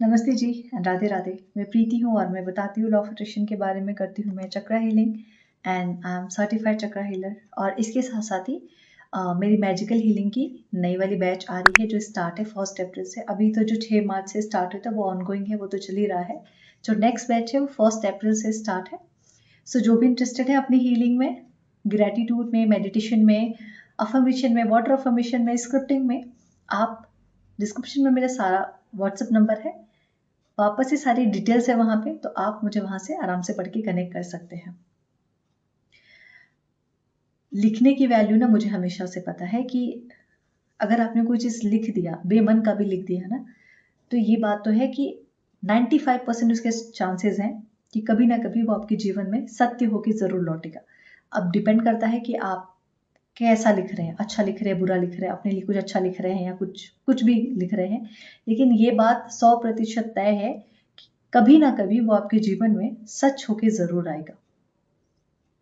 नमस्ते जी, राधे राधे। मैं प्रीति हूँ और मैं बताती हूँ लॉ ऑफ अट्रैक्शन के बारे में। करती हूँ मैं chakra healing and I am certified chakra healer. और इसके साथ साथ ही मेरी मैजिकल हीलिंग की नई वाली बैच आ रही है जो स्टार्ट है 1 अप्रैल से। अभी तो जो 6 मार्च से स्टार्ट हुआ था वो ऑनगोइंग है, वो तो चल ही रहा है। जो नेक्स्ट बैच है वो 1 अप्रैल से स्टार्ट है। सो जो भी इंटरेस्टेड है अपनी हीलिंग में, ग्रेटिट्यूड में, मेडिटेशन में, अफर्मेशन में, वाटर अफर्मेशन में, स्क्रिप्टिंग में, आप डिस्क्रिप्शन में मेरा सारा व्हाट्सएप नंबर है, वापस से सारी डिटेल्स है वहां पे, तो आप मुझे वहां से आराम से पढ़ के कनेक्ट कर सकते हैं। लिखने की वैल्यू ना मुझे हमेशा से पता है कि अगर आपने कोई चीज लिख दिया, बेमन का भी लिख दिया ना, तो ये बात तो है कि 95% उसके चांसेस हैं कि कभी ना कभी वो आपके जीवन में सत्य होकर जरूर लौटेगा। अब डिपेंड करता है कि आप कैसा लिख रहे हैं, अच्छा लिख रहे हैं, बुरा लिख रहे हैं, अपने लिए कुछ अच्छा लिख रहे हैं या कुछ कुछ भी लिख रहे हैं। लेकिन ये बात 100% तय है कि कभी ना कभी वो आपके जीवन में सच होके जरूर आएगा।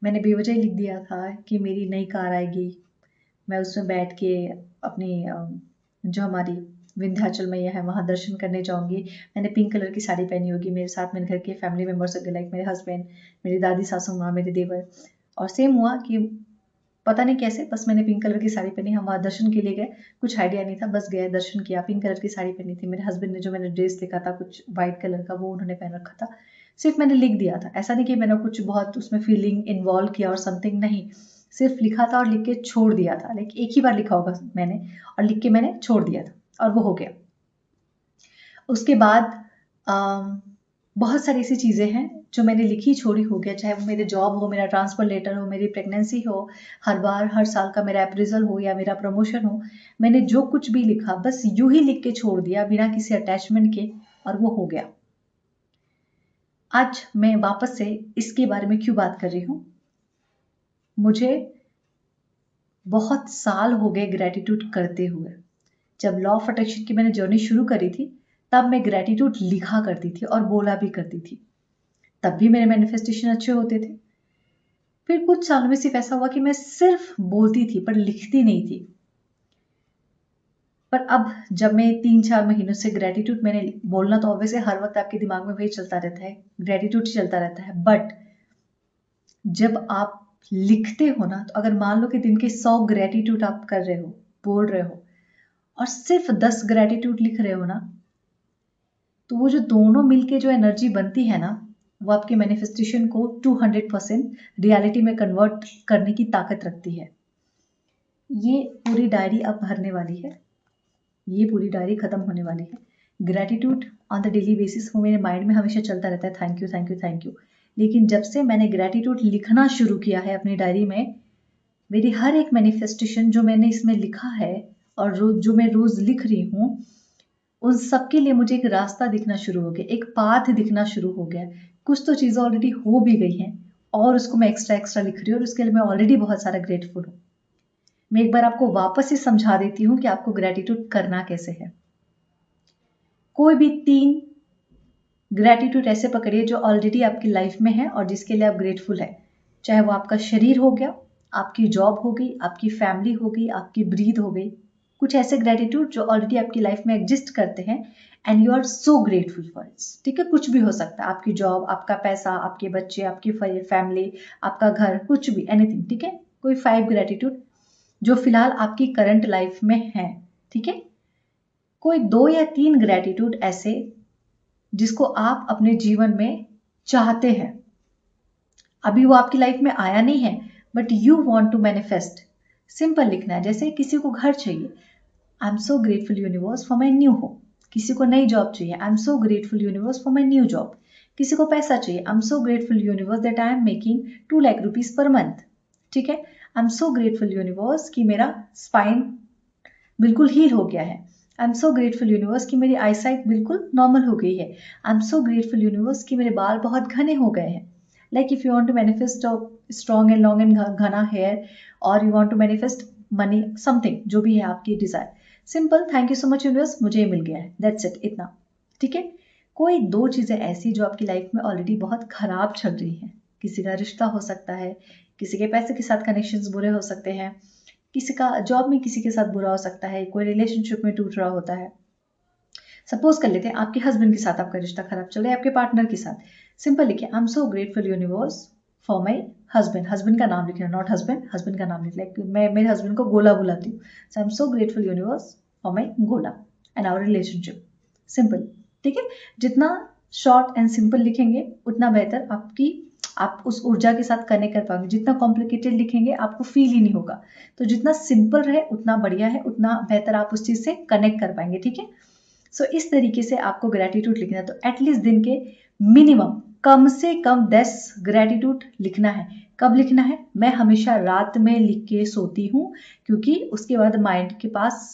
मैंने बेवजह ही लिख दिया था कि मेरी नई कार आएगी, मैं उसमें बैठ के अपनी जो हमारी विंध्याचल मैया है वहां दर्शन करने जाऊंगी। मैंने पिंक कलर की साड़ी पहनी होगी, मेरे साथ मेरे घर के फैमिली मेम्बर्स होंगे, लाइक मेरे हस्बैंड, मेरी दादी, सासू माँ, मेरे देवर। और सेम हुआ कि पता नहीं कैसे बस मैंने पिंक कलर की साड़ी पहनी, हम वहाँ दर्शन के लिए गए। कुछ आइडिया नहीं था, बस गए, दर्शन किया, पिंक कलर की साड़ी पहनी थी। मेरे हस्बैंड ने जो मैंने ड्रेस देखा था कुछ व्हाइट कलर का, वो उन्होंने पहन रखा था। सिर्फ मैंने लिख दिया था, ऐसा नहीं कि मैंने कुछ बहुत उसमें फीलिंग इन्वॉल्व किया और समथिंग, नहीं। सिर्फ लिखा था और लिख के छोड़ दिया था, लेकिन एक ही बार लिखा होगा मैंने, और लिख के मैंने छोड़ दिया था और वो हो गया। उसके बाद बहुत सारी ऐसी चीज़ें हैं जो मैंने लिखी छोड़ी हो गया, चाहे वो मेरे जॉब हो, मेरा ट्रांसफर लेटर हो, मेरी प्रेगनेंसी हो, हर बार हर साल का मेरा अप्रेजल हो या मेरा प्रमोशन हो। मैंने जो कुछ भी लिखा बस यूं ही लिख के छोड़ दिया बिना किसी अटैचमेंट के, और वो हो गया। आज मैं वापस से इसके बारे में क्यों बात कर रही हूँ? मुझे बहुत साल हो गए ग्रेटिट्यूड करते हुए। जब लॉ ऑफ अट्रैक्शन की मैंने जर्नी शुरू करी थी, तब मैं ग्रेटिट्यूड लिखा करती थी और बोला भी करती थी। तब भी मेरे मैनिफेस्टेशन अच्छे होते थे। फिर कुछ सालों में सिर्फ ऐसा हुआ कि मैं सिर्फ बोलती थी पर लिखती नहीं थी। पर अब जब मैं 3-4 महीनों से ग्रेटिट्यूड, मैंने बोलना तो ऑब्वियसली हर वक्त आपके दिमाग में वही चलता रहता है, ग्रेटिट्यूड चलता रहता है, बट जब आप लिखते हो ना, तो अगर मान लो कि दिन के 100 ग्रेटिट्यूड आप कर रहे हो, बोल रहे हो, और सिर्फ 10 ग्रेटिट्यूड लिख रहे हो ना, तो वो जो दोनों मिलके जो एनर्जी बनती है ना, वो आपके मैनिफेस्टेशन को 200% रियलिटी में कन्वर्ट करने की ताकत रखती है। ये पूरी डायरी अब भरने वाली है, ये पूरी डायरी खत्म होने वाली है। Gratitude on the daily basis वो मेरे माइंड में हमेशा चलता रहता है, thank you thank you thank you. लेकिन जब से मैंने ग्रेटिट्यूड लिखना शुरू किया है अपनी डायरी में, मेरी हर एक मैनिफेस्टेशन जो मैंने इसमें लिखा है और जो मैं रोज लिख रही हूँ, उन सबके लिए मुझे एक रास्ता दिखना शुरू हो गया, एक पाथ दिखना शुरू हो गया। कुछ तो चीज़ें ऑलरेडी हो भी गई हैं और उसको मैं एक्स्ट्रा एक्स्ट्रा लिख रही हूँ, और उसके लिए मैं ऑलरेडी बहुत सारा ग्रेटफुल हूँ। मैं एक बार आपको वापस से समझा देती हूँ कि आपको ग्रेटिट्यूड करना कैसे है। कोई भी 3 ग्रेटिट्यूड ऐसे पकड़िए जो ऑलरेडी आपकी लाइफ में है और जिसके लिए आप ग्रेटफुल है। चाहे वो आपका शरीर हो गया, आपकी जॉब हो गई, आपकी फैमिली हो गई, आपकी ब्रीद हो गई। कुछ ऐसे ग्रेटिट्यूड जो ऑलरेडी आपकी लाइफ में एग्जिस्ट करते हैं and you are so grateful for its. ठीक है, कुछ भी हो सकता है, आपकी जॉब, आपका पैसा, आपके बच्चे, आपकी फैमिली, आपका घर, कुछ भी, एनीथिंग। ठीक है, कोई 5 ग्रेटिट्यूड जो फिलहाल आपकी करंट लाइफ में है। ठीक है, कोई 2 या 3 ग्रेटिट्यूड ऐसे जिसको आप अपने जीवन में चाहते हैं, अभी वो आपकी लाइफ में आया नहीं है, but you want to manifest. Simple लिखना है, जैसे किसी को घर चाहिए, I am so grateful universe for my new home. किसी को नई जॉब चाहिए, I am so grateful universe for my new job. किसी को पैसा चाहिए, I am so grateful universe that I am making 2 lakh rupees per month. ठीक है, I am so grateful universe कि मेरा स्पाइन बिल्कुल हील हो गया है। I am so grateful universe कि मेरी आईसाइट बिल्कुल नॉर्मल हो गई है। I am so grateful universe कि मेरे बाल बहुत घने हो गए हैं। Like if you want to manifest a strong and long and घना हेयर, और you want to manifest money, something जो भी है आपकी desire, simple, thank you so much universe, मुझे मिल गया है, दैट्स इट, इतना। ठीक है, कोई 2 चीजें ऐसी जो आपकी लाइफ में ऑलरेडी बहुत खराब चल रही हैं। किसी का रिश्ता हो सकता है, किसी के पैसे के साथ कनेक्शंस बुरे हो सकते हैं, किसी का जॉब में किसी के साथ बुरा हो सकता है, कोई रिलेशनशिप में टूट रहा होता है। सपोज कर लेते हैं आपके हस्बैंड के साथ आपका रिश्ता खराब चल रहा है, आपके पार्टनर के साथ, सिंपल लिखिए आई am so grateful universe for my husband, husband का नाम लिखना, नॉट हस्बैंड, हस्बैंड का नाम लिखना, मैं मेरे हस्बैंड को गोला बुलाती हूँ, so I am so grateful universe for my Gola and our relationship, simple, ठीक है। जितना शॉर्ट एंड सिंपल लिखेंगे उतना बेहतर आप उस ऊर्जा के साथ कनेक्ट कर पाएंगे। जितना कॉम्प्लिकेटेड लिखेंगे आपको फील ही नहीं होगा, तो जितना सिंपल रहे उतना बढ़िया है, उतना बेहतर आप उस चीज से कनेक्ट कर पाएंगे, ठीक है। सो इस तरीके से आपको ग्रेटिट्यूड लिखना है, तो एटलीस्ट दिन के मिनिमम कम से कम 10 ग्रेटिट्यूड लिखना है। कब लिखना है? मैं हमेशा रात में लिख के सोती हूँ, क्योंकि उसके बाद माइंड के पास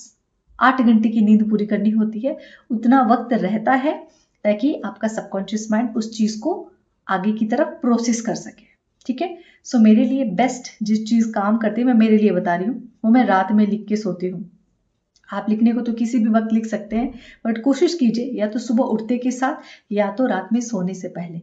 8 घंटे की नींद पूरी करनी होती है, उतना वक्त रहता है ताकि आपका सबकॉन्शियस माइंड उस चीज को आगे की तरफ प्रोसेस कर सके, ठीक है। सो मेरे लिए बेस्ट जिस चीज काम करती है, मैं मेरे लिए बता रही हूँ, वो मैं रात में लिख के सोती हूँ। आप लिखने को तो किसी भी वक्त लिख सकते हैं, बट कोशिश कीजिए या तो सुबह उठते के साथ या तो रात में सोने से पहले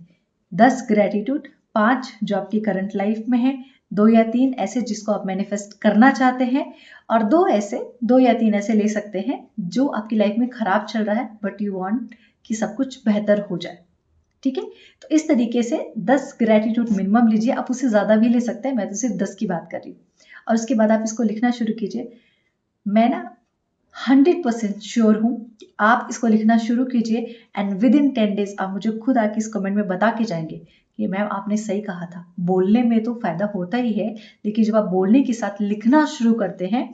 10 ग्रेटिट्यूड, 5 जो आपकी करंट लाइफ में है, 2 या 3 ऐसे जिसको आप मैनिफेस्ट करना चाहते हैं, और 2 या 3 ऐसे ले सकते हैं जो आपकी लाइफ में खराब चल रहा है बट यू वांट कि सब कुछ बेहतर हो जाए, ठीक है। तो इस तरीके से 10 ग्रेटिट्यूड मिनिमम लीजिए, आप उससे ज्यादा भी ले सकते हैं, मैं तो सिर्फ 10 की बात कर रही हूँ। और उसके बाद आप इसको लिखना शुरू कीजिए। मैं ना 100% श्योर हूं कि आप इसको लिखना शुरू कीजिए एंड विद इन 10 डेज आप मुझे खुद आके इस कमेंट में बता के जाएंगे कि मैम आपने सही कहा था। बोलने में तो फायदा होता ही है, लेकिन जब आप बोलने के साथ लिखना शुरू करते हैं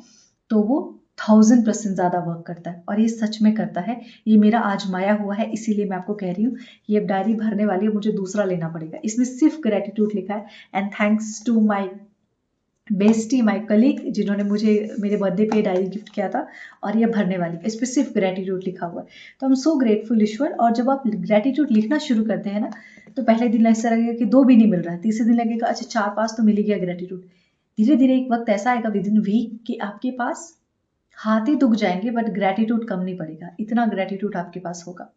तो वो 1000% ज्यादा वर्क करता है, और ये सच में करता है। ये मेरा आजमाया हुआ है, इसीलिए मैं आपको कह रही हूँ। ये अब डायरी भरने वाली है, मुझे दूसरा लेना पड़ेगा। इसमें सिर्फ ग्रेटिट्यूड लिखा है and thanks to my bestie my colleague जिन्होंने मुझे मेरे बर्थडे पे डायरी गिफ्ट किया था, और ये भरने वाली इस पर सिर्फ ग्रेटिट्यूड लिखा हुआ है। तो हम सो ग्रेटफुल ईश्वर। और जब आप ग्रेटिट्यूड लिखना शुरू करते हैं ना, तो पहले दिन ऐसा लगेगा कि 2 भी नहीं मिल रहा है, तीसरे दिन लगेगा अच्छा 4-5 तो मिल ही गया ग्रेटिट्यूड। धीरे धीरे एक वक्त ऐसा आएगा विद इन वीक कि आपके पास हाथ ही दुख जाएंगे बट ग्रेटिट्यूड कम नहीं पड़ेगा, इतना ग्रेटिट्यूड आपके पास होगा।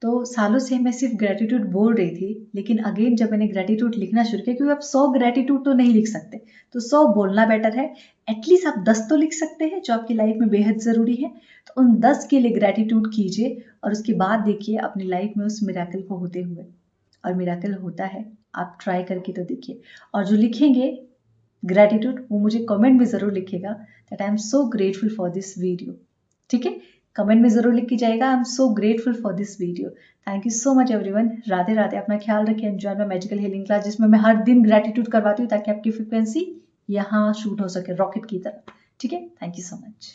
तो सालों से मैं सिर्फ ग्रेटिट्यूड बोल रही थी, लेकिन अगेन जब मैंने ग्रेटिट्यूड लिखना शुरू किया, क्योंकि आप 100 ग्रेटिट्यूड तो नहीं लिख सकते, तो 100 बोलना बेटर है। एटलीस्ट आप 10 तो लिख सकते हैं जो आपकी लाइफ में बेहद ज़रूरी है। तो उन 10 के लिए ग्रेटिट्यूड कीजिए, और उसके बाद देखिए अपनी लाइफ में उस मिराकल को होते हुए। और मिराकल होता है, आप ट्राई करके तो देखिए। और जो लिखेंगे ग्रेटिट्यूड वो मुझे कमेंट में ज़रूर लिखेगा that I am so grateful for this video, ठीक है। कमेंट में जरूर लिख के जाएगा आई am so grateful for this video. Thank you so much everyone. Radhe Radhe. अपना ख्याल रखिए। Enjoy my magical healing class, जिसमें मैं हर दिन ग्रेटिट्यूड करवाती हूँ ताकि आपकी फ्रिक्वेंसी यहाँ शूट हो सके रॉकेट की तरह, ठीक है। Thank you so much.